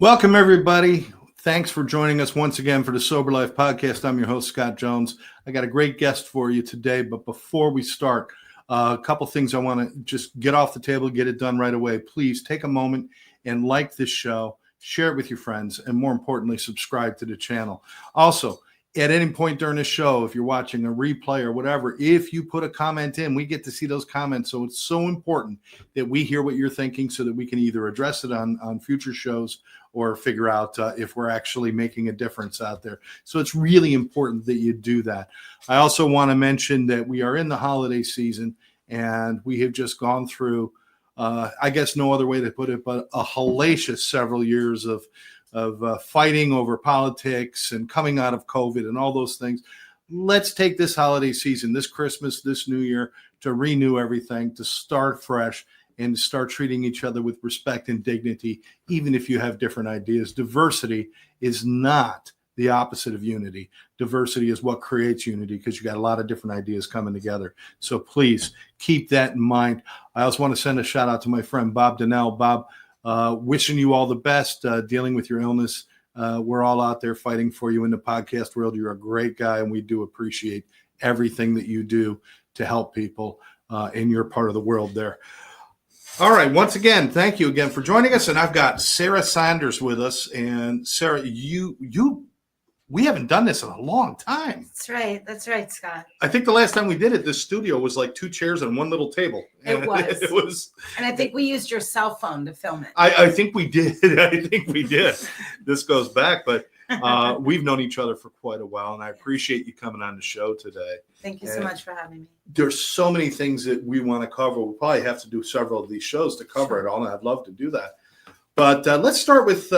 Welcome, everybody. Thanks for joining us once again for the Sober Life Podcast. I'm your host, Scott Jones. I got a great guest for you today, but before we start, a couple things I want to just get off the table, get it done right away. Please take a moment and like this show, share it with your friends, and more importantly, subscribe to the channel. Also, at any point during the show, if you're watching a replay or whatever, if you put a comment in, we get to see those comments. So it's so important that we hear what you're thinking so that we can either address it on future shows or figure out if we're actually making a difference out there. So it's really important that you do that. I also want to mention that we are in the holiday season and we have just gone through, I guess no other way to put it, but a hellacious several years of fighting over politics and coming out of COVID and all those things. Let's take this holiday season, this Christmas, this New Year, to renew everything, to start fresh, and to start treating each other with respect and dignity, even if you have different ideas. Diversity is not the opposite of unity. Diversity is what creates unity because you got a lot of different ideas coming together. So please keep that in mind. I also want to send a shout out to my friend Bob Donnell. Bob, wishing you all the best dealing with your illness. We're all out there fighting for you in the podcast world. You're a great guy, and we do appreciate everything that you do to help people in your part of the world there. All right. Once again, thank you again for joining us. And I've got Sarah Sanders with us. And Sarah, we haven't done this in a long time. That's right. That's right, Scott. I think the last time we did it, this studio was like 2 chairs and 1 little table. And it was. And I think we used your cell phone to film it. I think we did. I think we did. This goes back, but we've known each other for quite a while, and I appreciate you coming on the show today. Thank you so much for having me. There's so many things that we want to cover. We'll probably have to do several of these shows to cover it all, and I'd love to do that. But let's start with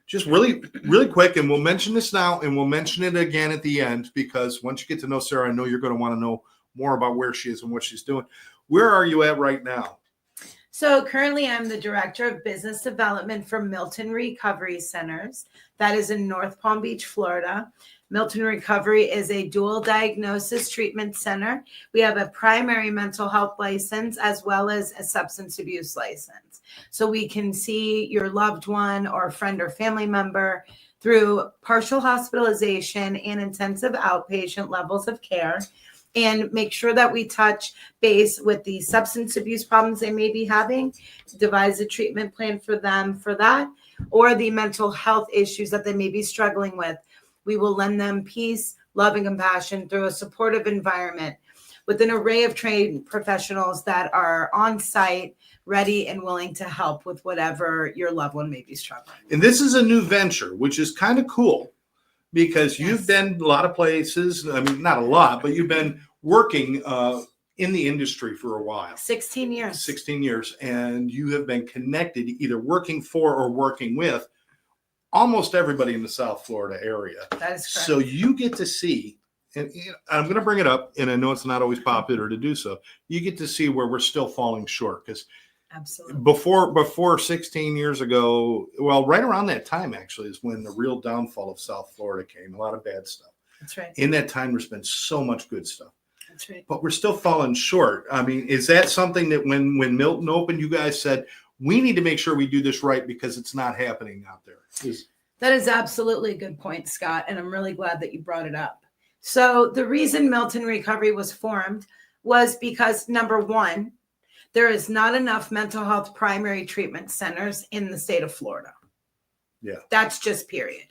just really quick, and we'll mention this now, and we'll mention it again at the end, because once you get to know Sarah, I know you're going to want to know more about where she is and what she's doing. Where are you at right now? So currently I'm the Director of Business Development for Milton Recovery Centers. That is in North Palm Beach, Florida. Milton Recovery is a dual diagnosis treatment center. We have a primary mental health license as well as a substance abuse license. So we can see your loved one or a friend or family member through partial hospitalization and intensive outpatient levels of care, and make sure that we touch base with the substance abuse problems they may be having, devise a treatment plan for them for that, or the mental health issues that they may be struggling with. We will lend them peace, love, and compassion through a supportive environment with an array of trained professionals that are on site, ready and willing to help with whatever your loved one may be struggling. And this is a new venture, which is kind of cool because you've been a lot of places. I mean, not a lot, but you've been working in the industry for a while. 16 years. 16 years. And you have been connected, either working for or working with almost everybody in the South Florida area. That is correct. So you get to see, and I'm going to bring it up, and I know it's not always popular to do so. You get to see where we're still falling short, because absolutely before 16 years ago, well, right around that time actually is when the real downfall of South Florida came. A lot of bad stuff. That's right. In that time, there's been so much good stuff. That's right. But we're still falling short. I mean, is that something that when Milton opened, you guys said, we need to make sure we do this right because it's not happening out there? That is absolutely a good point, Scott, and I'm really glad that you brought it up. So the reason Milton Recovery was formed was because, number one, there is not enough mental health primary treatment centers in the state of Florida. Yeah. That's just period.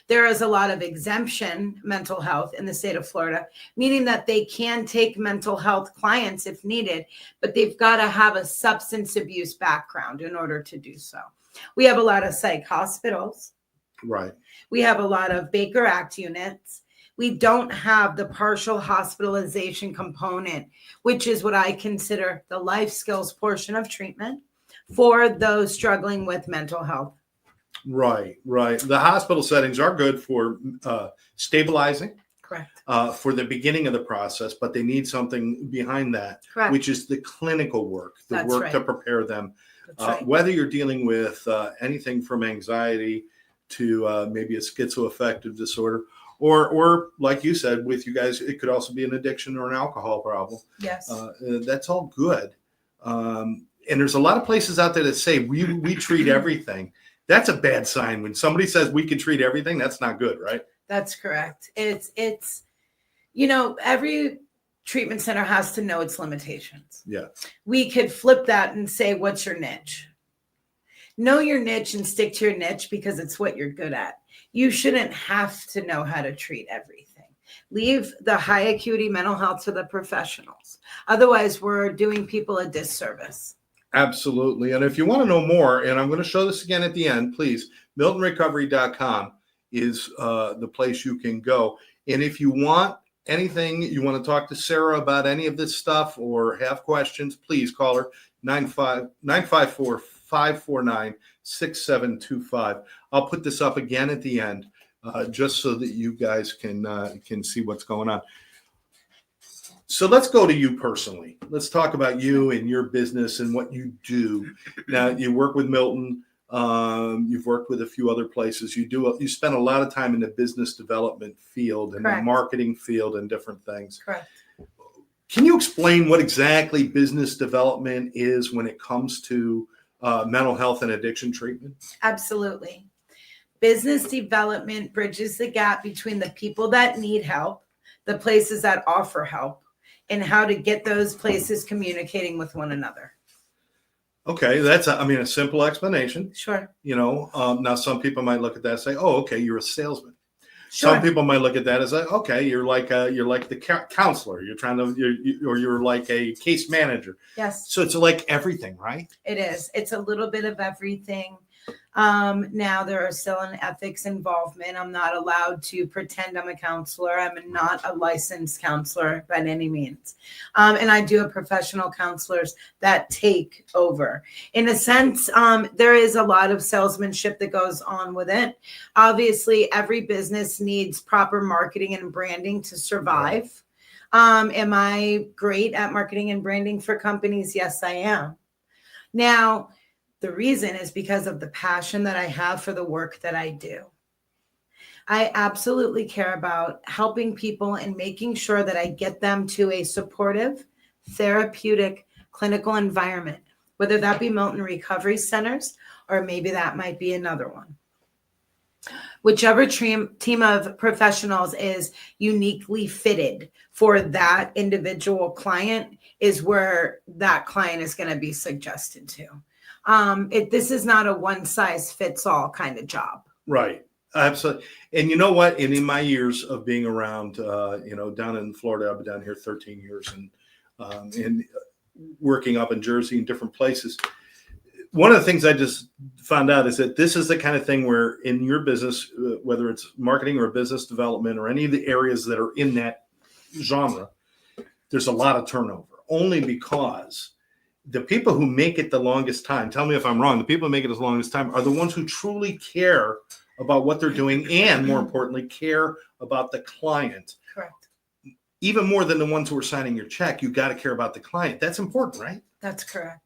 There is a lot of exemption mental health in the state of Florida, meaning that they can take mental health clients if needed, but they've got to have a substance abuse background in order to do so. We have a lot of psych hospitals. Right. We have a lot of Baker Act units. We don't have the partial hospitalization component, which is what I consider the life skills portion of treatment for those struggling with mental health. Right. The hospital settings are good for stabilizing. Correct. For the beginning of the process, but they need something behind that, Correct. Which is the clinical work, the That's work right. to prepare them. Right. Whether you're dealing with anything from anxiety to maybe a schizoaffective disorder, or like you said, with you guys, it could also be an addiction or an alcohol problem. Yes. That's all good. And there's a lot of places out there that say we treat everything. That's a bad sign. When somebody says we can treat everything, that's not good, right? That's correct. It's every treatment center has to know its limitations. Yeah. We could flip that and say, what's your niche? Know your niche and stick to your niche because it's what you're good at. You shouldn't have to know how to treat everything. Leave the high acuity mental health to the professionals. Otherwise, we're doing people a disservice. Absolutely. And if you want to know more, and I'm going to show this again at the end, please, miltonrecovery.com is the place you can go. And if you want anything, you want to talk to Sarah about any of this stuff or have questions, please call her 954-549-6725. I'll put this up again at the end just so that you guys can see what's going on. So let's go to you personally. Let's talk about you and your business and what you do. Now, you work with Milton. You've worked with a few other places. You spend a lot of time in the business development field and the marketing field and different things. Correct. Can you explain what exactly business development is when it comes to mental health and addiction treatment? Absolutely. Business development bridges the gap between the people that need help, the places that offer help, and how to get those places communicating with one another. Okay, that's a simple explanation. Sure. Now some people might look at that and say, "Oh, okay, you're a salesman." Sure. Some people might look at that as like, "Okay, you're like the counselor. You're like a case manager." Yes. So it's like everything, right? It is. It's a little bit of everything. Now there are still an ethics involvement. I'm not allowed to pretend I'm a counselor. I'm not a licensed counselor by any means. And I do have professional counselors that take over. In a sense, there is a lot of salesmanship that goes on with it. Obviously, every business needs proper marketing and branding to survive. Am I great at marketing and branding for companies? Yes, I am. Now, the reason is because of the passion that I have for the work that I do. I absolutely care about helping people and making sure that I get them to a supportive, therapeutic, clinical environment, whether that be Milton Recovery Centers or maybe that might be another one. Whichever team of professionals is uniquely fitted for that individual client is where that client is going to be suggested to. This is not a one size fits all kind of job. Right. Absolutely. And you know what? And in my years of being around, down in Florida, I've been down here 13 years and working up in Jersey and different places. One of the things I just found out is that this is the kind of thing where in your business, whether it's marketing or business development or any of the areas that are in that genre, there's a lot of turnover only because the people who make it the longest time, tell me if I'm wrong, the people who make it as longest time are the ones who truly care about what they're doing and, more importantly, care about the client. Correct. Even more than the ones who are signing your check, you got to care about the client. That's important, right? That's correct.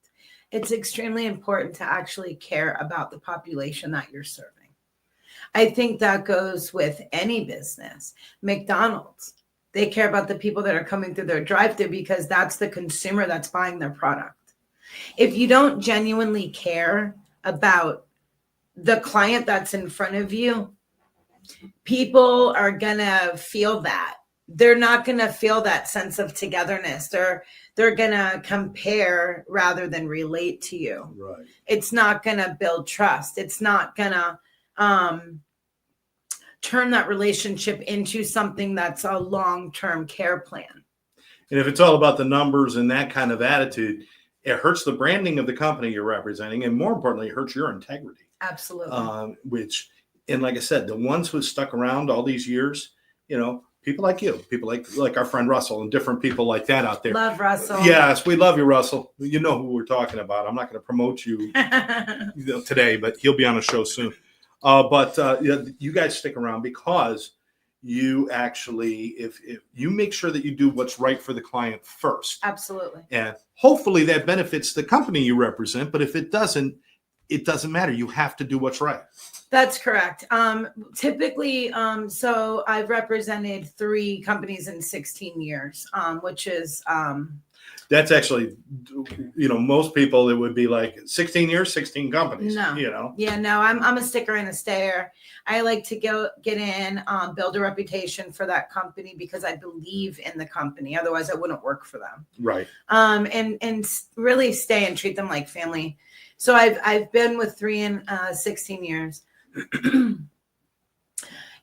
It's extremely important to actually care about the population that you're serving. I think that goes with any business. McDonald's, they care about the people that are coming through their drive-thru because that's the consumer that's buying their product. If you don't genuinely care about the client that's in front of you, people are going to feel that. They're not going to feel that sense of togetherness. They're going to compare rather than relate to you. Right. It's not going to build trust. It's not going to turn that relationship into something that's a long-term care plan. And if it's all about the numbers and that kind of attitude, it hurts the branding of the company you're representing, and more importantly, it hurts your integrity. Absolutely. And like I said, the ones who stuck around all these years, people like you, people like our friend Russell and different people like that out there. Love Russell. Yes, we love you, Russell. You know who we're talking about. I'm not going to promote you today, but he'll be on a show soon. You guys stick around because you actually, if you make sure that you do what's right for the client first. Absolutely. And hopefully that benefits the company you represent. But if it doesn't matter. You have to do what's right. That's correct. Typically, so I've represented 3 companies in 16 years, which is That's actually, most people, it would be like 16 years, 16 companies, No. Yeah, no, I'm a sticker and a stayer. I like to get in, build a reputation for that company because I believe in the company. Otherwise, I wouldn't work for them. Right. And really stay and treat them like family. So I've been with 3 and 16 years. And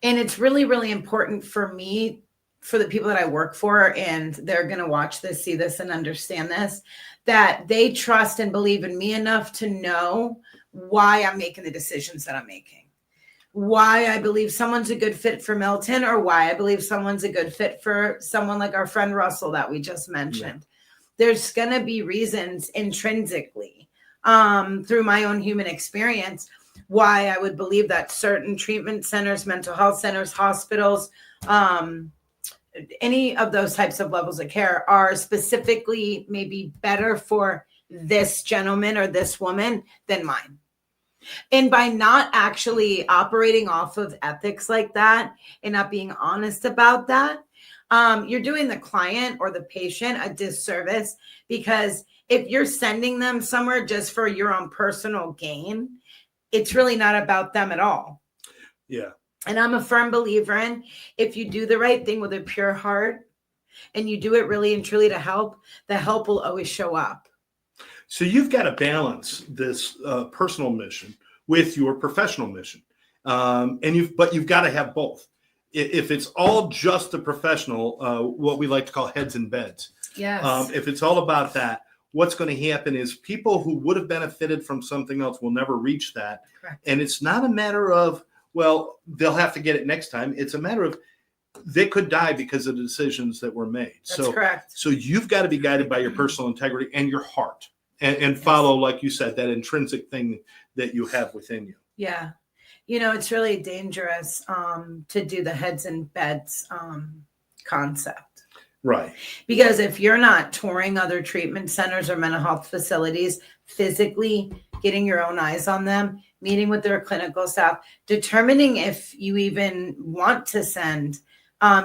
it's really, really important for me, for the people that I work for, and they're going to watch this, see this, and understand this, that they trust and believe in me enough to know why I'm making the decisions that I'm making, why I believe someone's a good fit for Milton, or why I believe someone's a good fit for someone like our friend Russell that we just mentioned. Yeah. There's going to be reasons intrinsically, through my own human experience, why I would believe that certain treatment centers, mental health centers, hospitals, any of those types of levels of care are specifically maybe better for this gentleman or this woman than mine. And by not actually operating off of ethics like that and not being honest about that, you're doing the client or the patient a disservice, because if you're sending them somewhere just for your own personal gain, it's really not about them at all. Yeah. And I'm a firm believer in, if you do the right thing with a pure heart and you do it really and truly to help, the help will always show up. So you've got to balance this personal mission with your professional mission. But you've got to have both. If it's all just the professional, what we like to call heads in beds. Yes. If it's all about that, what's going to happen is people who would have benefited from something else will never reach that. Correct. And it's not a matter of, well, they'll have to get it next time. It's a matter of they could die because of the decisions that were made. That's correct. So you've got to be guided by your personal integrity and your heart, and follow, like you said, that intrinsic thing that you have within you. Yeah. It's really dangerous to do the heads in beds concept. Right. Because if you're not touring other treatment centers or mental health facilities, physically getting your own eyes on them, meeting with their clinical staff, determining if you even want to send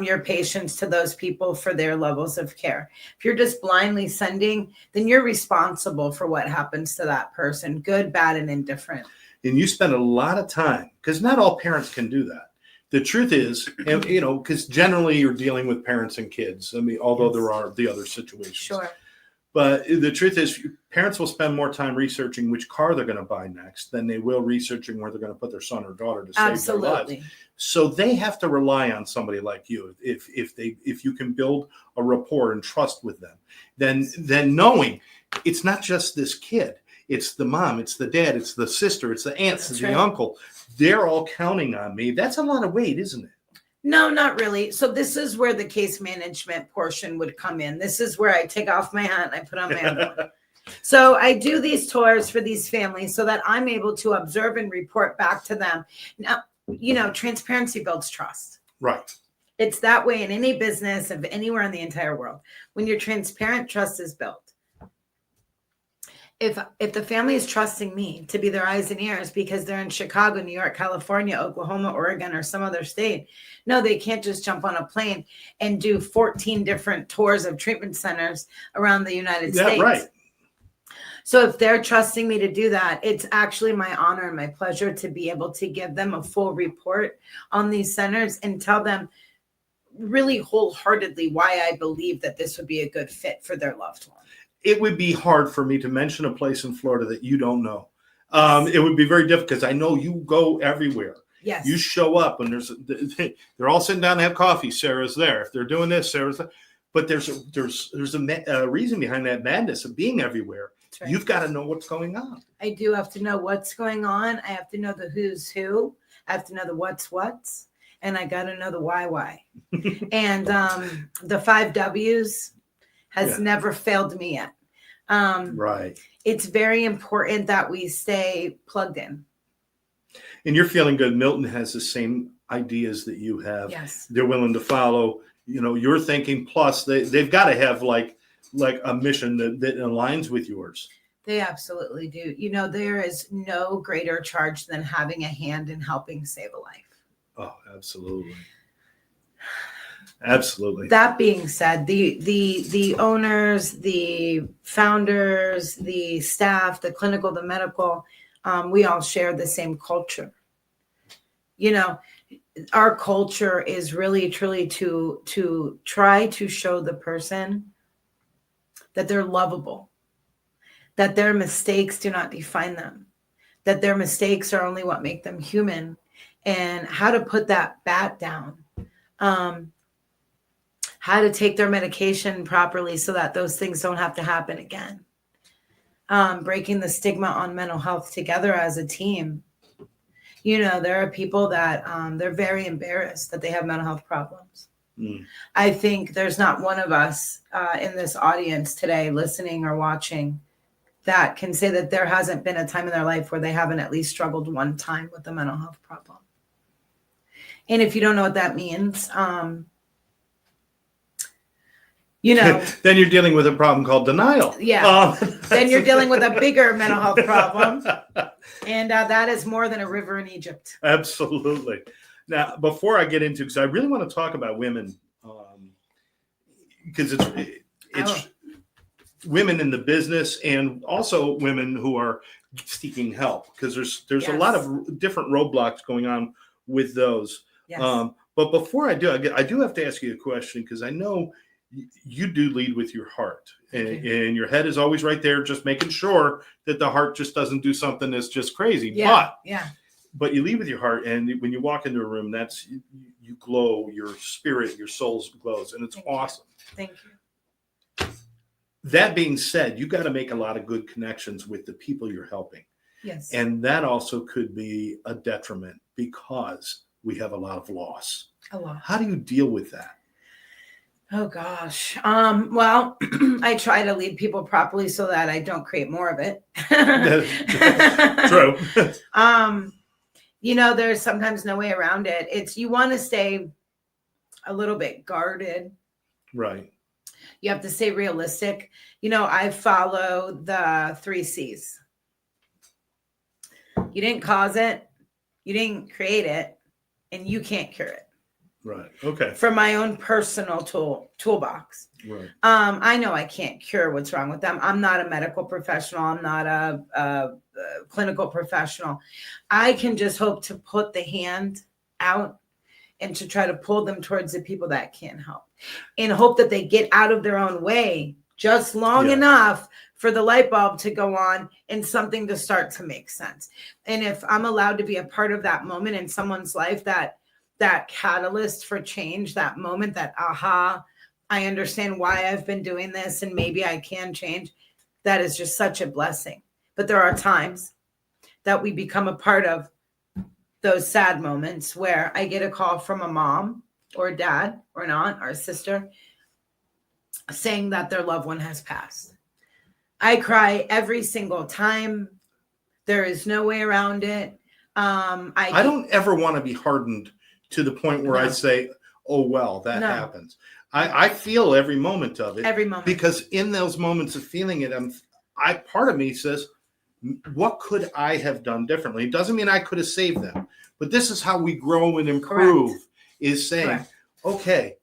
your patients to those people for their levels of care. If you're just blindly sending, then you're responsible for what happens to that person, good, bad, and indifferent. And you spend a lot of time, because not all parents can do that. The truth is, because generally you're dealing with parents and kids. I mean, although there are the other situations. Sure. But the truth is, parents will spend more time researching which car they're going to buy next than they will researching where they're going to put their son or daughter to save their lives. So they have to rely on somebody like you. If you can build a rapport and trust with them, then knowing it's not just this kid. It's the mom, it's the dad, it's the sister, it's the aunt, it's the uncle. They're all counting on me. That's a lot of weight, isn't it? No, not really. So this is where the case management portion would come in. This is where I take off my hat and I put on my own one. So I do these tours for these families so that I'm able to observe and report back to them. Now, transparency builds trust. Right. It's that way in any business of anywhere in the entire world. When you're transparent, trust is built. If the family is trusting me to be their eyes and ears because they're in Chicago, New York, California, Oklahoma, Oregon, or some other state, no, they can't just jump on a plane and do 14 different tours of treatment centers around the United States. Right. So if they're trusting me to do that, it's actually my honor and my pleasure to be able to give them a full report on these centers and tell them really wholeheartedly why I believe that this would be a good fit for their loved one. It would be hard for me to mention a place in Florida that you don't know. It would be very difficult because I know you go everywhere. Yes. You show up and they're all sitting down to have coffee. Sarah's there. If they're doing this, Sarah's there. But there's a reason behind that madness of being everywhere. Right. You've got to know what's going on. I do have to know what's going on. I have to know the who's who. I have to know the what's. And I got to know the why. And the 5 W's has never failed me yet. Right. It's very important that we stay plugged in. And you're feeling good. Milton has the same ideas that you have. Yes. They're willing to follow, your thinking. Plus they've got to have like a mission that aligns with yours. They absolutely do. There is no greater charge than having a hand in helping save a life. Oh, absolutely. Absolutely. That being said, the owners, the founders, the staff, the clinical, the medical, we all share the same culture. You know, our culture is really truly to try to show the person that they're lovable, that their mistakes do not define them, that their mistakes are only what make them human, and how to put that bat down, how to take their medication properly so that those things don't have to happen again. Breaking the stigma on mental health together as a team. You know, there are people that they're very embarrassed that they have mental health problems. I think there's not one of us in this audience today listening or watching that can say that there hasn't been a time in their life where they haven't at least struggled one time with a mental health problem. And if you don't know what that means, you know, then you're dealing with a problem called denial. Yeah. Then you're dealing with a bigger mental health problem. And that is more than a river in Egypt. Absolutely. Now, before I get into, because I really want to talk about women, because it's women in the business and also women who are seeking help, because there's a lot of different roadblocks going on with those. Yes. But before I do, I do have to ask you a question, because I know you do lead with your heart, and your head is always right there, just making sure that the heart just doesn't do something that's just crazy. But you lead with your heart, and when you walk into a room, that's you glow, your spirit, your soul glows, and it's awesome. Thank you. That being said, you got to make a lot of good connections with the people you're helping. Yes. And that also could be a detriment, because we have a lot of loss. A lot. How do you deal with that? Oh gosh. Well, I try to lead people properly so that I don't create more of it. True. You know, there's sometimes no way around it. It's, you want to stay a little bit guarded. Right. You have to stay realistic. You know, I follow the 3 C's. You didn't cause it, you didn't create it, and you can't cure it. Right. Okay. From my own personal toolbox. Right. I know I can't cure what's wrong with them. I'm not a medical professional. I'm not a clinical professional. I can just hope to put the hand out and to try to pull them towards the people that can help, and hope that they get out of their own way just long enough for the light bulb to go on and something to start to make sense. And if I'm allowed to be a part of that moment in someone's life, that catalyst for change, that moment, that aha, I understand why I've been doing this and maybe I can change, that is just such a blessing. But there are times that we become a part of those sad moments where I get a call from a mom or a dad or an aunt or a sister saying that their loved one has passed. I cry every single time. There is no way around it. I don't ever want to be hardened to the point where I say, oh, well, that happens. I feel every moment of it. Every moment. Because in those moments of feeling it, part of me says, what could I have done differently? It doesn't mean I could have saved them. But this is how we grow and improve. Correct. Is saying, okay,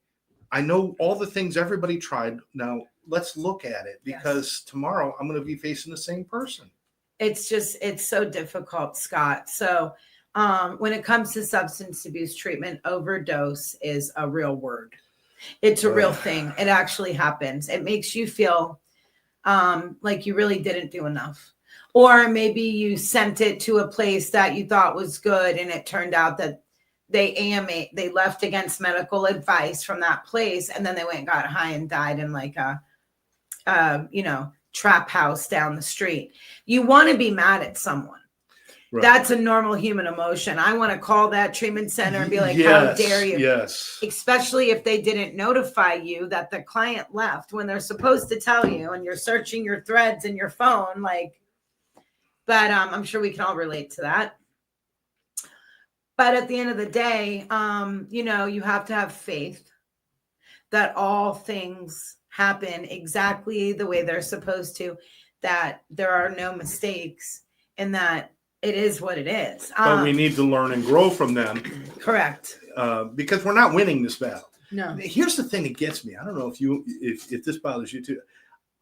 I know all the things everybody tried. Now let's look at it, because tomorrow I'm going to be facing the same person. It's so difficult, Scott. So when it comes to substance abuse treatment, overdose is a real word. It's a real thing. It actually happens. It makes you feel like you really didn't do enough. Or maybe you sent it to a place that you thought was good, and it turned out that they left against medical advice from that place, and then they went and got high and died in like a trap house down the street. You want to be mad at someone. Right. That's a normal human emotion. I want to call that treatment center and be like, how dare you? Yes. Especially if they didn't notify you that the client left when they're supposed to tell you, and you're searching your threads in your phone. But I'm sure we can all relate to that. But at the end of the day, you have to have faith that all things happen exactly the way they're supposed to, that there are no mistakes, and that it is what it is. But we need to learn and grow from them. Correct. Because we're not winning this battle. No. Here's the thing that gets me. I don't know if this bothers you too.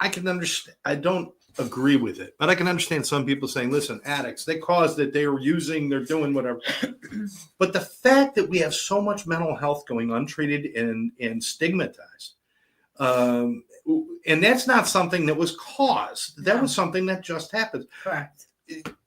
I can understand. I don't agree with it, but I can understand some people saying, listen, addicts, they caused it. They're doing whatever. But the fact that we have so much mental health going untreated and stigmatized, and that's not something that was caused. That was something that just happened. Correct.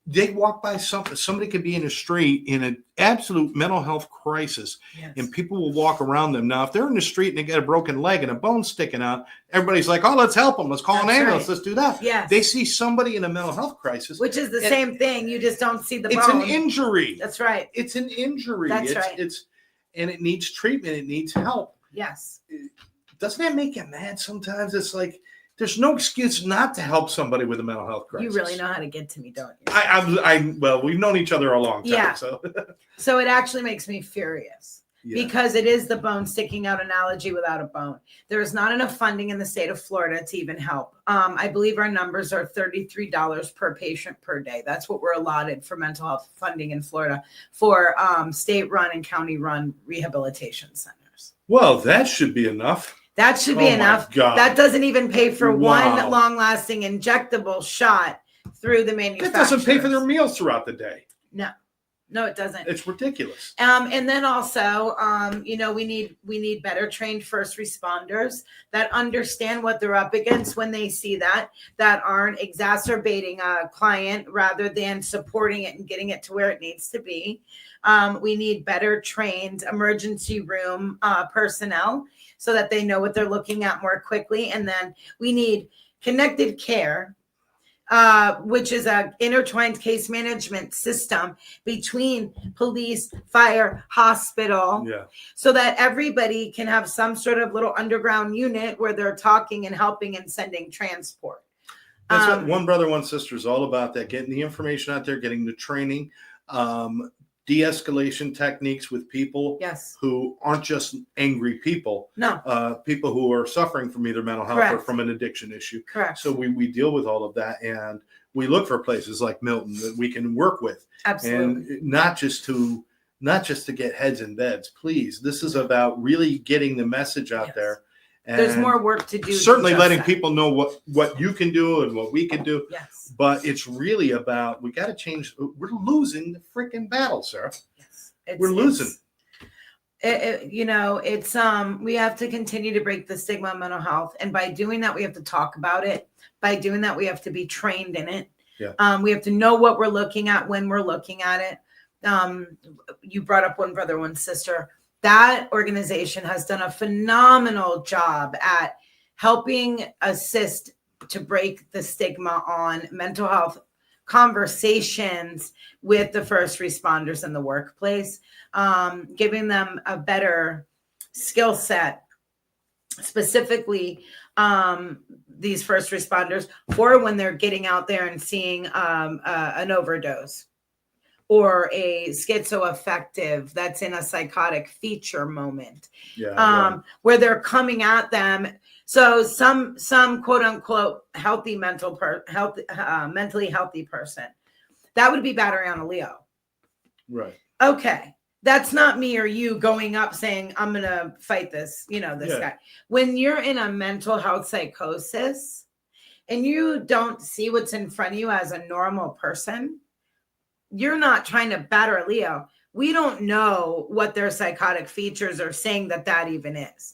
They walk by something. Somebody could be in the street in an absolute mental health crisis, and people will walk around them. Now, if they're in the street and they get a broken leg and a bone sticking out, everybody's like, "Oh, let's help them. Let's call an ambulance. Let's do that." Yes. They see somebody in a mental health crisis, which is the same thing. You just don't see the bone. It's an injury. That's right. It's an injury. That's right. And it needs treatment. It needs help. Yes. Doesn't that make you mad sometimes? It's like, there's no excuse not to help somebody with a mental health crisis. You really know how to get to me, don't you? Well, we've known each other a long time. Yeah. So it actually makes me furious because it is the bone sticking out analogy without a bone. There is not enough funding in the state of Florida to even help. I believe our numbers are $33 per patient per day. That's what we're allotted for mental health funding in Florida for state-run and county-run rehabilitation centers. Well, that should be enough. That should be enough. God. That doesn't even pay for one long-lasting injectable shot through the manufacturer. That doesn't pay for their meals throughout the day. No, it doesn't. It's ridiculous. And then also, we need better trained first responders that understand what they're up against when they see that aren't exacerbating a client rather than supporting it and getting it to where it needs to be. We need better trained emergency room personnel so that they know what they're looking at more quickly. And then we need connected care, which is an intertwined case management system between police, fire, hospital, so that everybody can have some sort of little underground unit where they're talking and helping and sending transport. That's what One Brother, One Sister is all about, that getting the information out there, getting the training, de-escalation techniques with people who aren't just angry people. People who are suffering from either mental health or from an addiction issue. Correct. So we deal with all of that, and we look for places like Milton that we can work with. Absolutely. And not just to get heads in beds. Please, this is about really getting the message out there. And there's more work to do. Certainly letting people know what you can do and what we can do. Yes. But it's really about, we got to change. We're losing the freaking battle, Sarah. Yes. We're losing. We have to continue to break the stigma of mental health. And by doing that, we have to talk about it. By doing that, we have to be trained in it. We have to know what we're looking at when we're looking at it. You brought up One Brother, One Sister. That organization has done a phenomenal job at helping assist to break the stigma on mental health conversations with the first responders in the workplace, giving them a better skill set, specifically these first responders for when they're getting out there and seeing an overdose or a schizoaffective that's in a psychotic feature moment, where they're coming at them. So some quote unquote mentally healthy person, that would be battery on a Leo. Right. Okay. That's not me or you going up saying, I'm going to fight this, guy. When you're in a mental health psychosis and you don't see what's in front of you as a normal person, you're not trying to batter a Leo. We don't know what their psychotic features are saying that even is.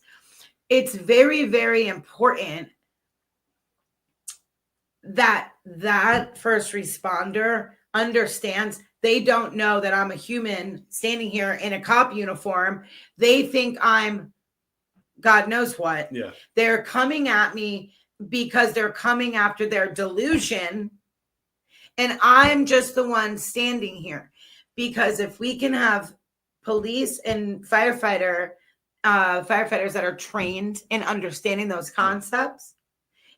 It's very, very important that first responder understands they don't know that I'm a human standing here in a cop uniform. They think I'm God knows what. Yeah. They're coming at me because they're coming after their delusion. And I'm just the one standing here. Because if we can have police and firefighters that are trained in understanding those concepts,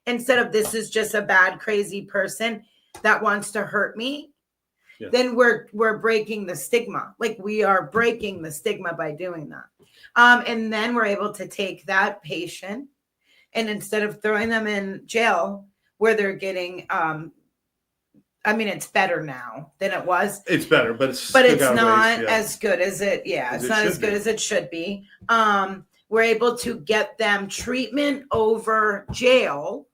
instead of this is just a bad, crazy person that wants to hurt me, then we're breaking the stigma. Like, we are breaking the stigma by doing that. And then we're able to take that patient, and instead of throwing them in jail where they're getting it's better now than it was. It's better, but it's not as good as it. It's not as good as it should be. we're able to get them treatment over jail.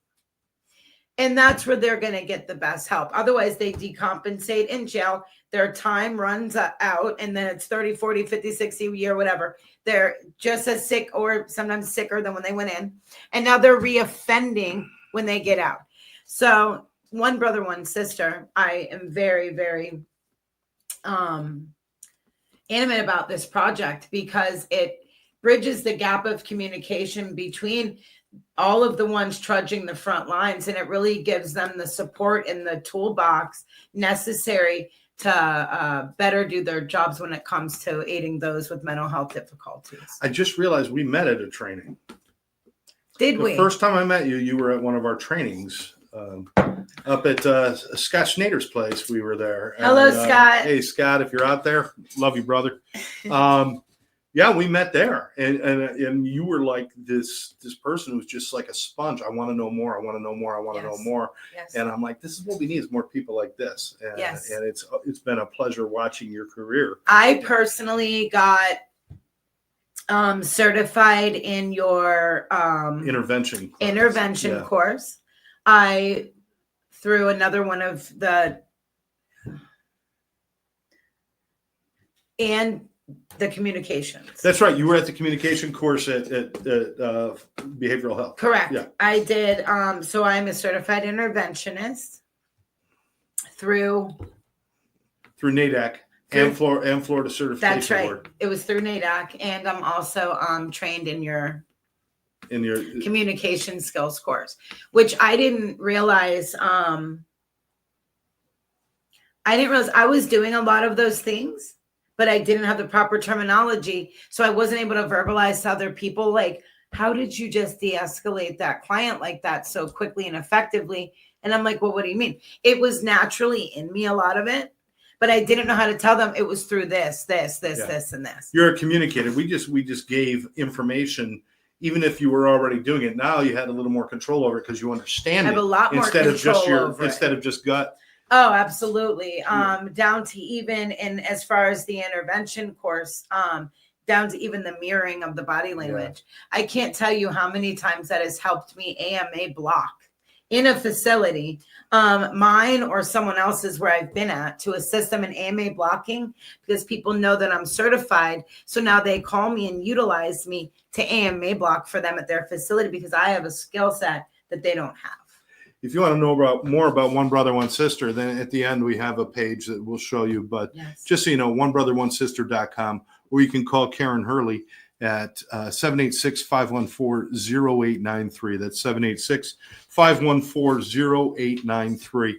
And that's where they're going to get the best help. Otherwise, they decompensate in jail. Their time runs out, and then it's 30, 40, 50, 60 a year, whatever. They're just as sick or sometimes sicker than when they went in. And now they're reoffending when they get out. So one brother, one sister, I am very, very animate about this project because it bridges the gap of communication between all of the ones trudging the front lines, and it really gives them the support in the toolbox necessary to better do their jobs when it comes to aiding those with mental health difficulties. I just realized we met at a training. Did we? The first time I met you, you were at one of our trainings up at Scott Schnader's place. We were there. Hello, Scott. Hey, Scott, if you're out there, love you, brother. Yeah, we met there, and you were like this person who was just like a sponge. I want to know more. I want to know more. I want to know more. Yes. And I'm like, this is what we need: is more people like this. And, Yes. And it's been a pleasure watching your career. I personally got certified in your Intervention course. I through another one of the communications. That's right. You were at the communication course at behavioral health. Correct. Yeah. I did. So I'm a certified interventionist through NADAC and Florida Certification That's right. Board. It was through NADAC, and I'm also trained in your communication skills course, which I didn't realize. I I was doing a lot of those things, but I didn't have the proper terminology. So I wasn't able to verbalize to other people, like, how did you just de-escalate that client like that so quickly and effectively? And I'm like, well, what do you mean? It was naturally in me, a lot of it, but I didn't know how to tell them it was through this, and this. You're a communicator. We just gave information, even if you were already doing it. Now you had a little more control over it because you understand I have a lot more control instead of just gut. Oh, absolutely. Down to even in as far as the intervention course, down to even the mirroring of the body language. Yeah. I can't tell you how many times that has helped me AMA block in a facility, mine or someone else's where I've been at, to assist them in AMA blocking, because people know that I'm certified. So now they call me and utilize me to AMA block for them at their facility because I have a skill set that they don't have. If you want to know more about One Brother, One Sister, then at the end we have a page that we'll show you. But just so you know, onebrother1sister.com, or you can call Karen Hurley at 786-514-0893. That's 786-514-0893.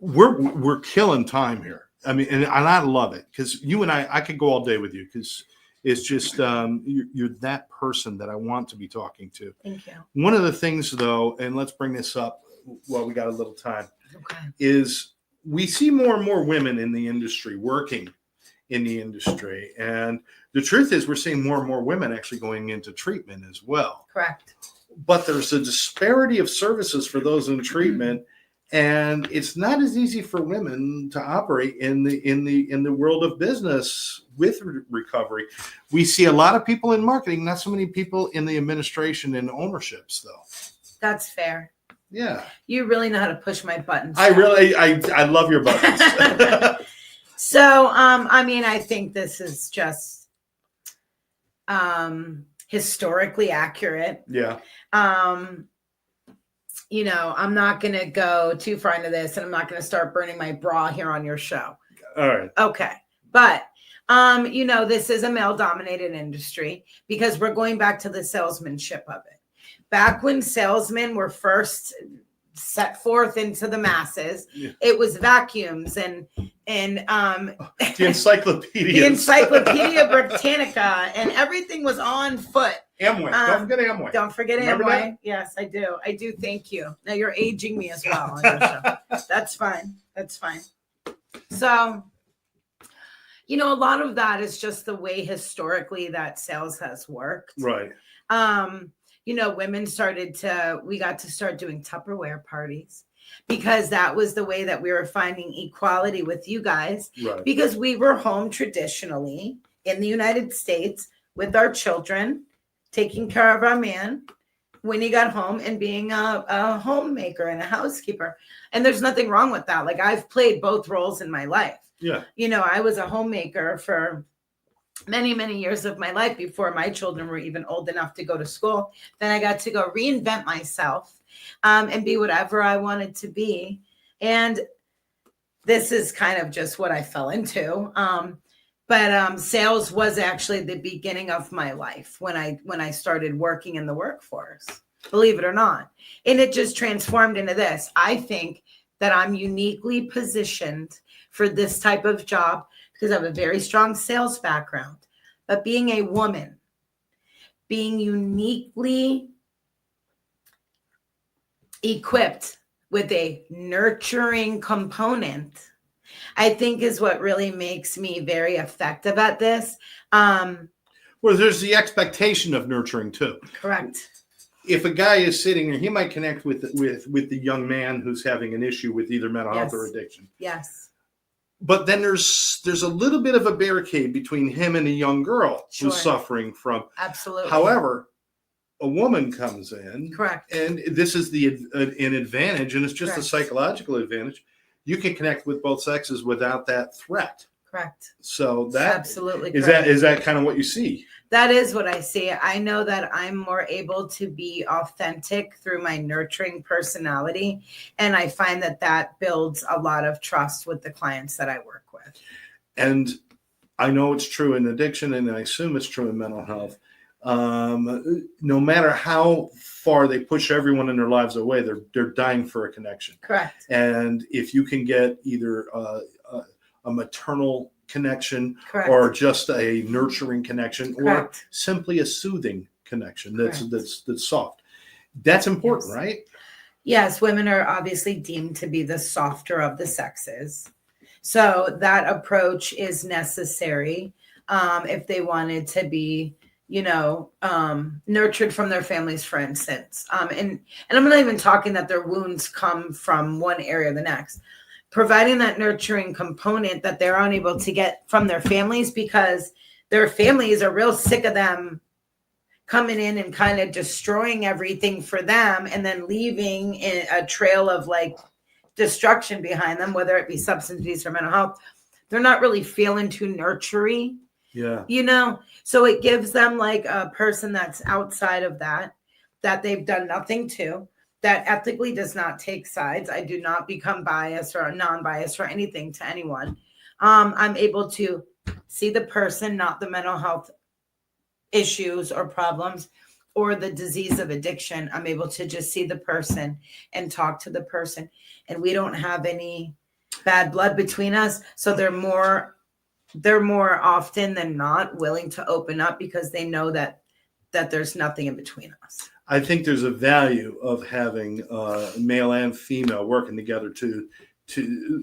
We're killing time here. I mean, and I love it because you and I could go all day with you because it's just you're that person that I want to be talking to. Thank you. One of the things, though, and let's bring this up while we got a little time, is we see more and more women in the industry, working in the industry. And the truth is we're seeing more and more women actually going into treatment as well. Correct. But there's a disparity of services for those in treatment. And it's not as easy for women to operate in the world of business with recovery. We see a lot of people in marketing, not so many people in the administration and ownerships, though. That's fair. Yeah. I You really know how to push my buttons. I love your buttons. So, I mean, I think this is just historically accurate. Yeah. You know, I'm not going to go too far into this, and I'm not going to start burning my bra here on your show. All right. Okay. But, you know, this is a male-dominated industry because we're going back to the salesmanship of it. Back when salesmen were first set forth into the masses, it was vacuums and the encyclopedia. The Encyclopedia Britannica, and everything was on foot. Amway. Don't forget Amway. Don't forget Remember Amway. that? Yes, I do. I do. Thank you. Now you're aging me as well on your show. That's fine. That's fine. So, you know, a lot of that is just the way historically that sales has worked. Right. You know, we got to start doing Tupperware parties because that was the way that we were finding equality with you guys. Right. Because we were home traditionally in the United States with our children, taking care of our man when he got home, and being a homemaker and a housekeeper. And there's nothing wrong with that. Like, I've played both roles in my life. Yeah. I was a homemaker for many, many years of my life before my children were even old enough to go to school. Then I got to go reinvent myself and be whatever I wanted to be. And this is kind of just what I fell into. But sales was actually the beginning of my life when I started working in the workforce, believe it or not. And it just transformed into this. I think that I'm uniquely positioned for this type of job because I have a very strong sales background. But being a woman, being uniquely equipped with a nurturing component, I think is what really makes me very effective at this. Well, there's the expectation of nurturing too. Correct. If a guy is sitting there, he might connect with the young man who's having an issue with either mental health or addiction. Yes. But then there's a little bit of a barricade between him and a young girl who's suffering from. Absolutely. However, a woman comes in. Correct. And this is an advantage, and it's just a psychological advantage. You can connect with both sexes without that threat. Correct. So that absolutely is correct. Is that kind of what you see? That is what I see. I know that I'm more able to be authentic through my nurturing personality. And I find that builds a lot of trust with the clients that I work with. And I know it's true in addiction, and I assume it's true in mental health. No matter how far they push everyone in their lives away, they're dying for a connection. Correct. And if you can get either a maternal connection, correct, or just a nurturing connection, correct, or simply a soothing connection that's soft, that's important, right? Yes, women are obviously deemed to be the softer of the sexes. So that approach is necessary if they wanted to be, nurtured from their families, for instance. And I'm not even talking that their wounds come from one area or the next. Providing that nurturing component that they're unable to get from their families because their families are real sick of them coming in and kind of destroying everything for them and then leaving a trail of like destruction behind them, whether it be substance abuse or mental health. They're not really feeling too nurturing. Yeah. So it gives them like a person that's outside of that they've done nothing to, that ethically does not take sides. I do not become biased or non-biased or anything to anyone. I'm able to see the person, not the mental health issues or problems or the disease of addiction. I'm able to just see the person and talk to the person. And we don't have any bad blood between us. So they're more often than not willing to open up because they know that there's nothing in between us. I think there's a value of having male and female working together to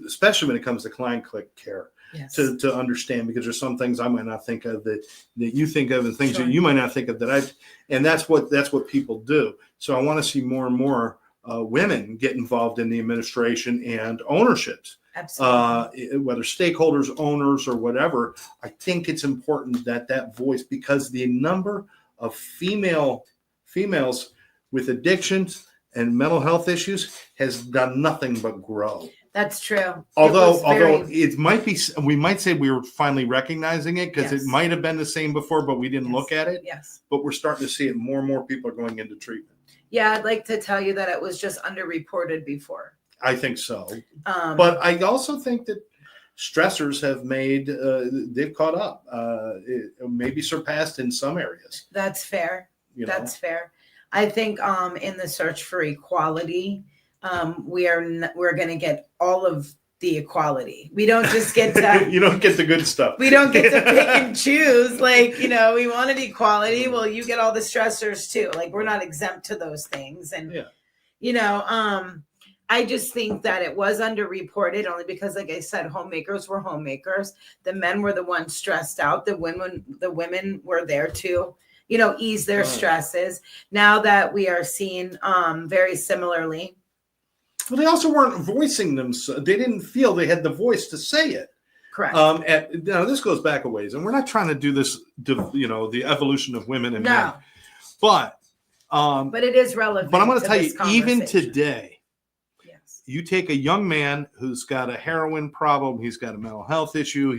especially when it comes to client care. Yes. To understand, because there's some things I might not think of that you think of, and things that you might not think of and that's what people do. So I want to see more and more women get involved in the administration and ownerships. Absolutely. Whether stakeholders, owners, or whatever. I think it's important that voice, because the number of females with addictions and mental health issues has done nothing but grow. That's true. Although it might be, we might say we were finally recognizing it because it might have been the same before, but we didn't look at it. Yes. But we're starting to see it. More and more people are going into treatment. Yeah, I'd like to tell you that it was just underreported before. I think so. But I also think that stressors have made, they've caught up, maybe surpassed in some areas. That's fair. That's fair. I think in the search for equality, we're going to get all of the equality. We don't just get to you don't get the good stuff. We don't get to pick and choose. Like, we wanted equality. Well, you get all the stressors too. Like, we're not exempt to those things. And I just think that it was underreported only because, like I said, homemakers were homemakers. The men were the ones stressed out. The women were there to, ease their stresses. Now that we are seeing very similarly. Well, they also weren't voicing them. So they didn't feel they had the voice to say it. Correct. And this goes back a ways, and we're not trying to do this, the evolution of women and men, but it is relevant. But I'm going to tell you, even conversation. today, yes, you take a young man who's got a heroin problem, he's got a mental health issue,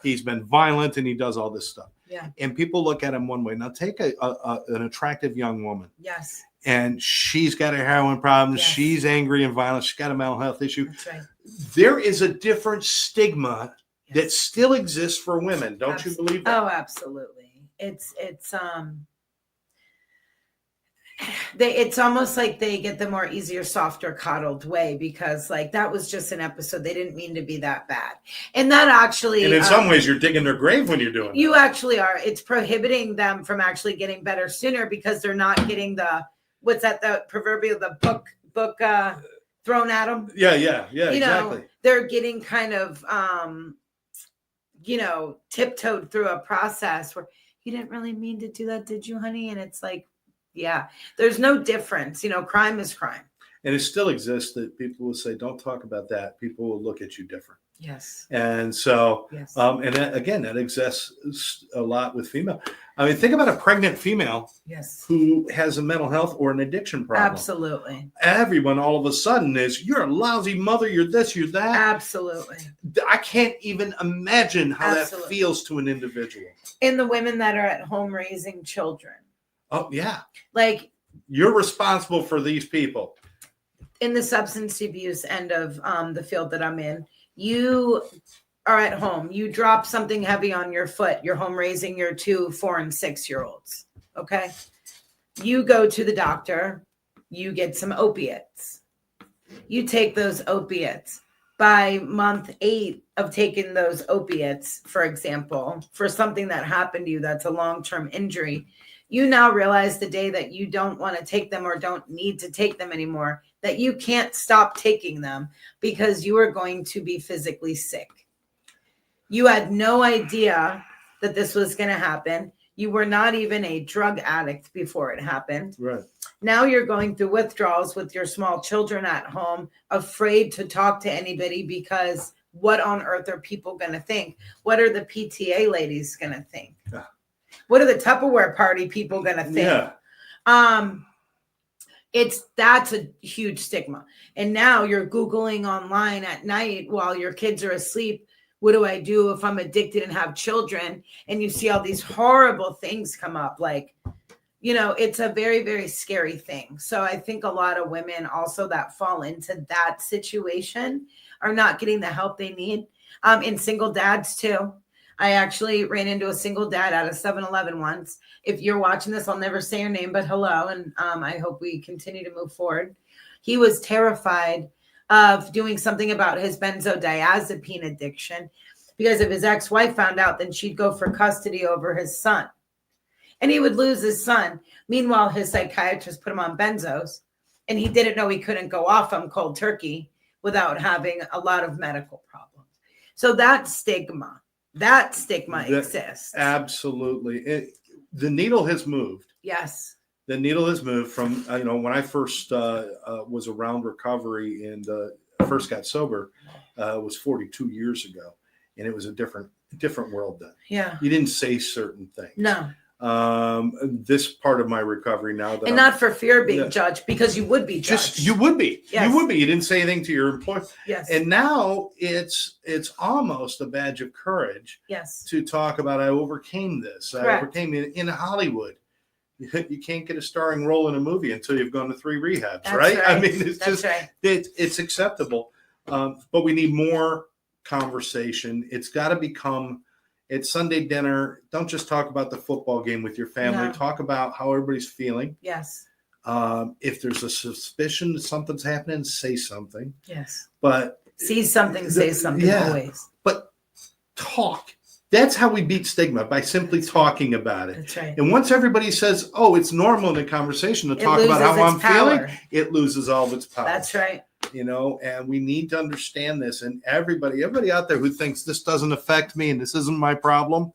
he's been violent, and he does all this stuff. Yeah. And people look at him one way. Now take an attractive young woman. Yes. And she's got a heroin problem. Yes. She's angry and violent. She's got a mental health issue. That's right. There is a different stigma that still exists for women. Don't you believe that? Oh, absolutely. It's almost like they get the more easier, softer, coddled way, because like that was just an episode. They didn't mean to be that bad. And that actually, and in some ways you're digging their grave when you're doing you actually are. It's prohibiting them from actually getting better sooner, because they're not getting the proverbial book thrown at them. Yeah, exactly. They're getting kind of tiptoed through a process where you didn't really mean to do that, did you, honey? And it's like, yeah, there's no difference. Crime is crime. And it still exists that people will say, don't talk about that. People will look at you different. Yes. And so, yes. And that exists a lot with female. I mean, think about a pregnant female who has a mental health or an addiction problem. Absolutely. Everyone all of a sudden is, you're a lousy mother, you're this, you're that. Absolutely. I can't even imagine how that feels to an individual. And the women that are at home raising children. Oh, yeah. Like, you're responsible for these people. In the substance abuse end of the field that I'm in, you are at home. You drop something heavy on your foot. You're home raising your 2, 4, and 6-year-olds. Okay. You go to the doctor. You get some opiates. You take those opiates. By month 8 of taking those opiates, for example, for something that happened to you that's a long-term injury, you now realize the day that you don't want to take them or don't need to take them anymore, that you can't stop taking them because you are going to be physically sick. You had no idea that this was going to happen. You were not even a drug addict before it happened. Right. Now you're going through withdrawals with your small children at home, afraid to talk to anybody because what on earth are people going to think? What are the PTA ladies going to think? Yeah. What are the Tupperware party people going to think? Yeah. That's a huge stigma. And now you're Googling online at night while your kids are asleep. What do I do if I'm addicted and have children? And you see all these horrible things come up. Like, it's a very, very scary thing. So I think a lot of women also that fall into that situation are not getting the help they need. And single dads too. I actually ran into a single dad at a 7-Eleven once. If you're watching this, I'll never say your name, but hello. And I hope we continue to move forward. He was terrified of doing something about his benzodiazepine addiction because if his ex-wife found out, then she'd go for custody over his son. And he would lose his son. Meanwhile, his psychiatrist put him on benzos, and he didn't know he couldn't go off them cold turkey without having a lot of medical problems. So that stigma exists. Absolutely. The needle has moved. Yes. The needle has moved from, when I first was around recovery and first got sober, was 42 years ago. And it was a different world then. Yeah. You didn't say certain things. No. This part of my recovery now that not for fear of being judged, because you would be judged. You would be. Yes. You would be. You didn't say anything to your employer. Yes. And now it's almost a badge of courage. Yes. To talk about, I overcame this. Correct. I overcame it in Hollywood. You can't get a starring role in a movie until you've gone to 3 rehabs, right? I mean, it's acceptable. But we need more conversation. It's got to become, it's Sunday dinner. Don't just talk about the football game with your family. No. Talk about how everybody's feeling. Yes. If there's a suspicion that something's happening, say something. Yes. But see something, say something always. But talk. That's how we beat stigma, by simply talking about it. That's right. And once everybody says, oh, it's normal in a conversation to talk about how I'm feeling, it loses all of its power. That's right. And we need to understand this. And everybody out there who thinks this doesn't affect me and this isn't my problem,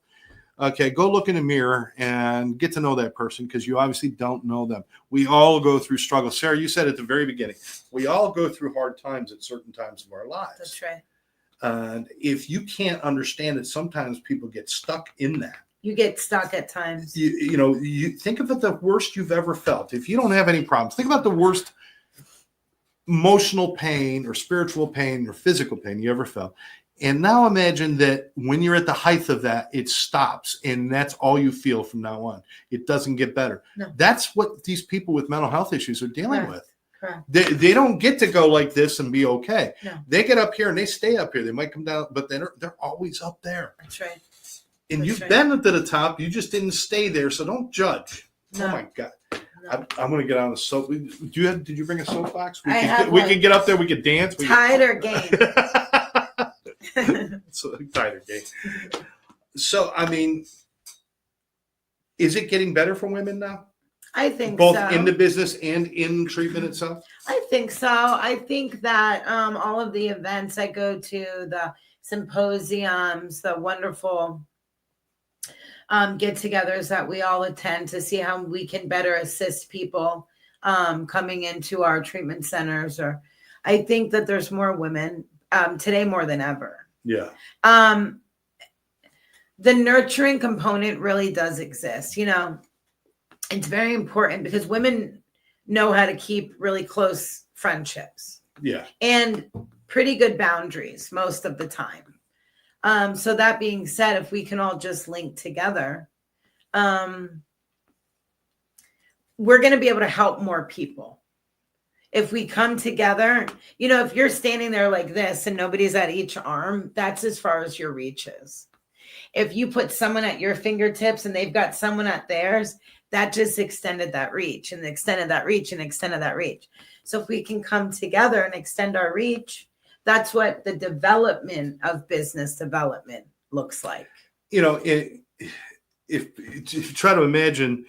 okay, go look in the mirror and get to know that person, because you obviously don't know them. We all go through struggles. Sarah, you said at the very beginning, we all go through hard times at certain times of our lives. That's right. If you can't understand it, sometimes people get stuck in that. You get stuck at times. You think of it the worst you've ever felt. If you don't have any problems, think about the worst emotional pain or spiritual pain or physical pain you ever felt. And now imagine that when you're at the height of that, it stops and that's all you feel from now on. It doesn't get better. No. That's what these people with mental health issues are dealing with. Correct. They don't get to go like this and be okay. No. They get up here and they stay up here. They might come down, but they're always up there. That's right. And That's you've right. been to the top. You just didn't stay there. So don't judge. No. Oh my God. No. I'm going to get on the soap. Did you bring a soapbox? We one. could get up there. We could dance. Tighter game. So tighter game. So, I mean, is it getting better for women now? I think Both so. in the business and in treatment itself? I think so. I think that all of the events I go to, the symposiums, the wonderful get-togethers that we all attend to see how we can better assist people coming into our treatment centers. Or I think that there's more women today more than ever. Yeah. The nurturing component really does exist. It's very important because women know how to keep really close friendships. Yeah. And pretty good boundaries most of the time. So that being said, if we can all just link together, we're going to be able to help more people. If we come together, if you're standing there like this and nobody's at each arm, that's as far as your reach is. If you put someone at your fingertips and they've got someone at theirs, that just extended that reach and extended that reach and extended that reach. So if we can come together and extend our reach, that's what the development of business development looks like. If you try to imagine,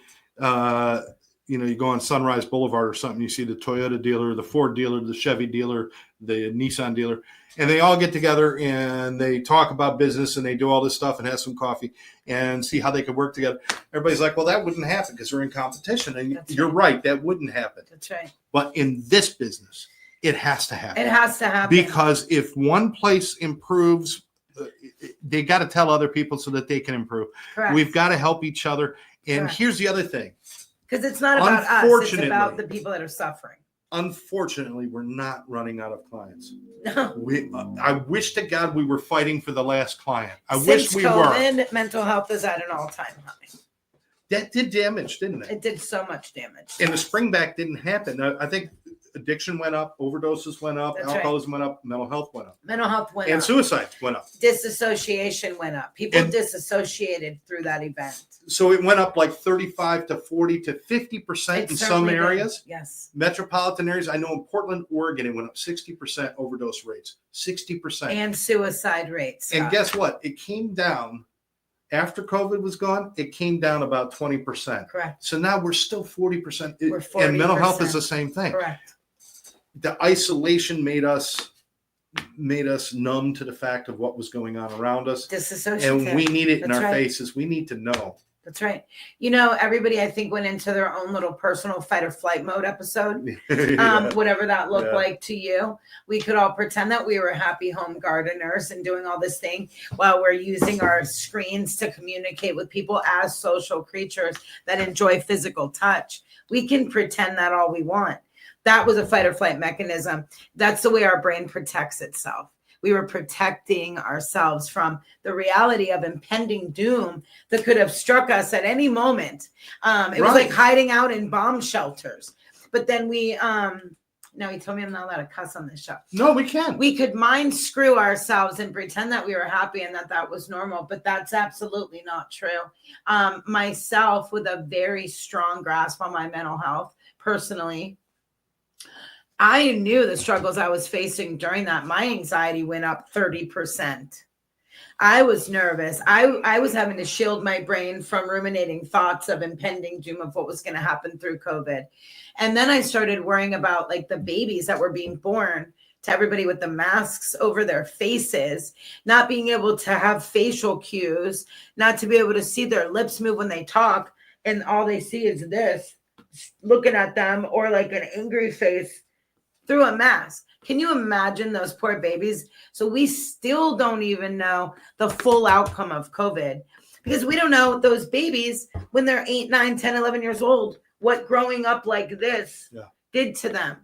you go on Sunrise Boulevard or something, you see the Toyota dealer, the Ford dealer, the Chevy dealer, the Nissan dealer, and they all get together and they talk about business and they do all this stuff and have some coffee and see how they could work together. Everybody's like, well, that wouldn't happen because we're in competition. And you're right, that wouldn't happen. That's right. But in this business, it has to happen. It has to happen. Because if one place improves, they got to tell other people so that they can improve. Correct. We've got to help each other. And Correct. Here's the other thing. Because it's not about us, it's about the people that are suffering. Unfortunately, we're not running out of clients. No. I wish to God we were fighting for the last client. Since wish we COVID, were. mental health is at an all-time high. That did damage, didn't it? It did so much damage. And the spring back didn't happen. I think addiction went up, overdoses went up, That's alcoholism went up, mental health went up. Mental health went and up. suicides went up. Disassociation went up. People And- disassociated through that event. So it went up like 35 to 40 to 50% It in some certainly did. areas. Yes. Metropolitan areas. I know in Portland, Oregon, it went up 60% overdose rates. 60%. And suicide rates. And guess what? It came down after COVID was gone. It came down about 20%. Correct. So now we're still 40%. We're And mental health 40%. is the same thing. Correct. The isolation made us numb to the fact of what was going on around us. Disassociative. And we need it in That's our right. faces. We need to know. That's right. Everybody, I think, went into their own little personal fight or flight mode episode. Yeah. Whatever that looked Yeah. like to you. We could all pretend that we were happy home gardeners and doing all this thing while we're using our screens to communicate with people as social creatures that enjoy physical touch. We can pretend that all we want. That was a fight or flight mechanism. That's the way our brain protects itself. We were protecting ourselves from the reality of impending doom that could have struck us at any moment. It was like hiding out in bomb shelters. But then now he told me I'm not allowed to cuss on this show. No, we can. We could mind screw ourselves and pretend that we were happy and that was normal, but that's absolutely not true. Myself, with a very strong grasp on my mental health personally, I knew the struggles I was facing during that. My anxiety went up 30%. I was nervous. I was having to shield my brain from ruminating thoughts of impending doom of what was going to happen through COVID. And then I started worrying about like the babies that were being born to everybody with the masks over their faces, not being able to have facial cues, not to be able to see their lips move when they talk. And all they see is this looking at them, or like an angry face through a mask. Can you imagine those poor babies? So we still don't even know the full outcome of COVID because we don't know those babies when they're 8, 9, 10, 11 years old, what growing up like this did to them.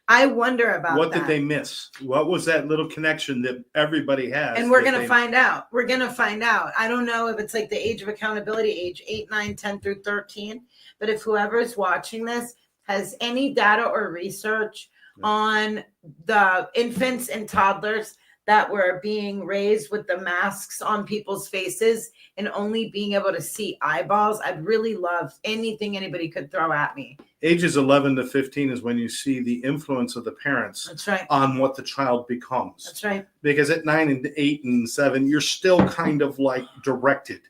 I wonder about what that. did they miss? What was that little connection that everybody has? And we're going to find out. We're going to find out. I don't know if it's like the age of accountability, age 8, 9, 10 through 13. But if whoever is watching this has any data or research on the infants and toddlers that were being raised with the masks on people's faces and only being able to see eyeballs, I'd really love anything anybody could throw at me. Ages 11 to 15 is when you see the influence of the parents That's right. on what the child becomes. That's right. Because at 9 and 8 and 7, you're still kind of like directed.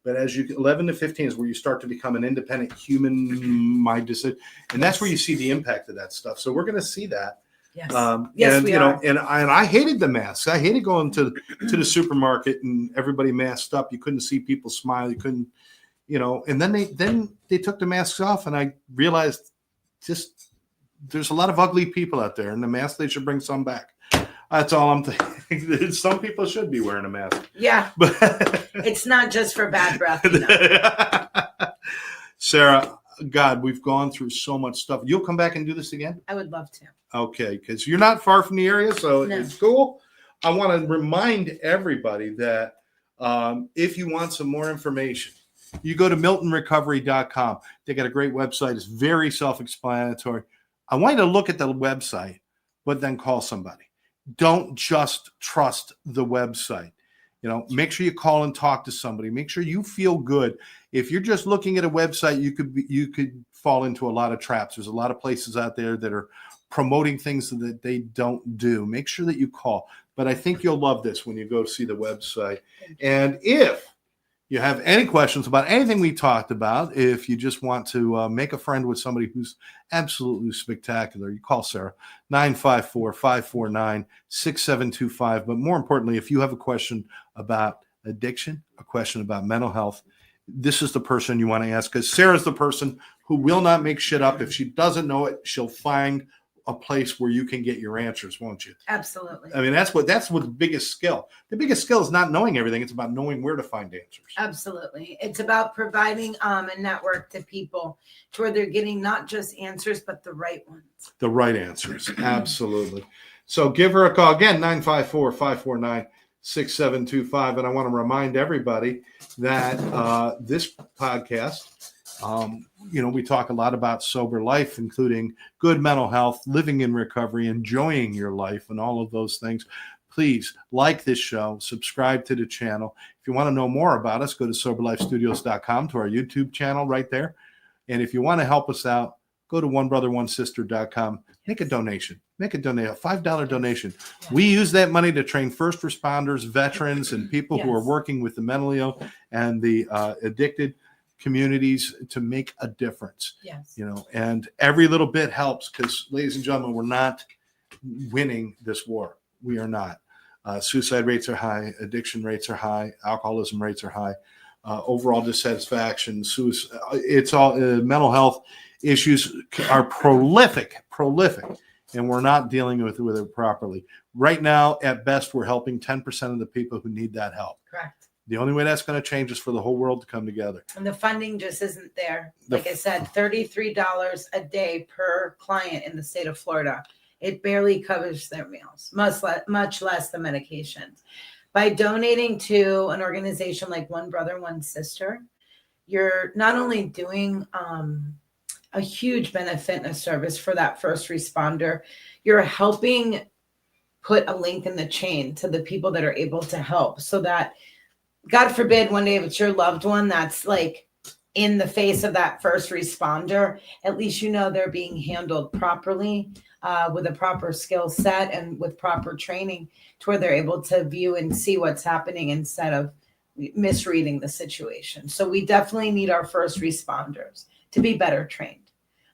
But as you 11 to 15 is where you start to become an independent human mind, and that's where you see the impact of that stuff. So we're going to see that. Yes. Yes, and we you know, are. and I hated the masks. I hated going to the supermarket and everybody masked up. You couldn't see people smile. You couldn't, you know. And then they took the masks off, and I realized just there's a lot of ugly people out there, and the mask they should bring some back. That's all I'm thinking. Some people should be wearing a mask. Yeah, but it's not just for bad breath. You know? Sarah, God, we've gone through so much stuff. You'll come back and do this again? I would love to. Okay, because you're not far from the area, so No. it's cool. I want to remind everybody that if you want some more information, you go to miltonrecovery.com. They got a great website. It's very self-explanatory. I want you to look at the website, but then call somebody. Don't just trust the website. You know, make sure you call and talk to somebody. Make sure you feel good. If you're just looking at a website, you could fall into a lot of traps. There's a lot of places out there that are promoting things that they don't do. Make sure that you call. But I think you'll love this when you go see the website. And if you have any questions about anything we talked about, if you just want to make a friend with somebody who's absolutely spectacular, you call Sarah, 954-549-6725. But more importantly, if you have a question about addiction, a question about mental health, this is the person you want to ask, because Sarah's the person who will not make shit up. If she doesn't know it, she'll find a place where you can get your answers, won't you? Absolutely. I mean, that's what the biggest skill. The biggest skill is not knowing everything. It's about knowing where to find answers. Absolutely. It's about providing a network to people to where they're getting not just answers, but the right ones. The right answers. Absolutely. So give her a call again, 954-549-6725. And I want to remind everybody that this podcast, we talk a lot about sober life, including good mental health, living in recovery, enjoying your life, and all of those things. Please like this show, subscribe to the channel. If you want to know more about us, go to soberlifestudios.com, to our YouTube channel right there. And if you want to help us out, go to onebrother1sister.com. Make a donation. Make a $5 donation. Yeah. We use that money to train first responders, veterans, and people who are working with the mentally ill and the addicted communities to make a difference. Yes. And every little bit helps, because, ladies and gentlemen, we're not winning this war. We are not. Suicide rates are high. Addiction rates are high. Alcoholism rates are high. Overall dissatisfaction, suicide, it's all mental health issues are prolific, and we're not dealing with it properly. Right now, at best, we're helping 10% of the people who need that help. Correct. The only way that's going to change is for the whole world to come together. And the funding just isn't there. Like I said, $33 a day per client in the state of Florida. It barely covers their meals, much less the medications. By donating to an organization like One Brother, One Sister, you're not only doing a huge benefit and a service for that first responder, you're helping put a link in the chain to the people that are able to help, so that, God forbid, one day if it's your loved one that's like in the face of that first responder, at least they're being handled properly, with a proper skill set and with proper training, to where they're able to view and see what's happening instead of misreading the situation. So we definitely need our first responders to be better trained.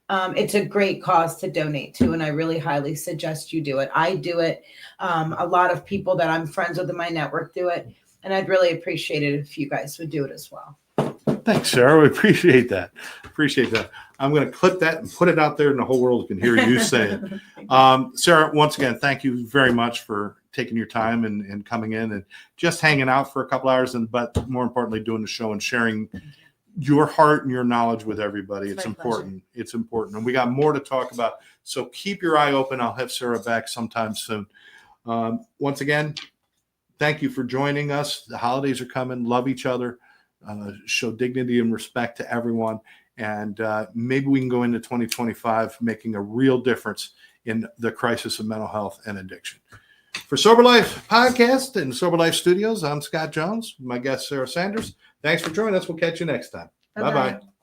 It's a great cause to donate to, and I really highly suggest you do it. I do it. A lot of people that I'm friends with in my network do it, and I'd really appreciate it if you guys would do it as well. Thanks, Sarah. We appreciate that. I'm going to clip that and put it out there, and the whole world can hear you say it. Sarah, once again, thank you very much for taking your time and coming in and just hanging out for a couple hours, but more importantly, doing the show and sharing your heart and your knowledge with everybody. It's important. It's important. And we got more to talk about. So keep your eye open. I'll have Sarah back sometime soon. Once again, thank you for joining us. The holidays are coming. Love each other. Show dignity and respect to everyone. And maybe we can go into 2025 making a real difference in the crisis of mental health and addiction. For Sober Life Podcast and Sober Life Studios, I'm Scott Jones. My guest, Sarah Sanders. Thanks for joining us. We'll catch you next time. Bye-bye.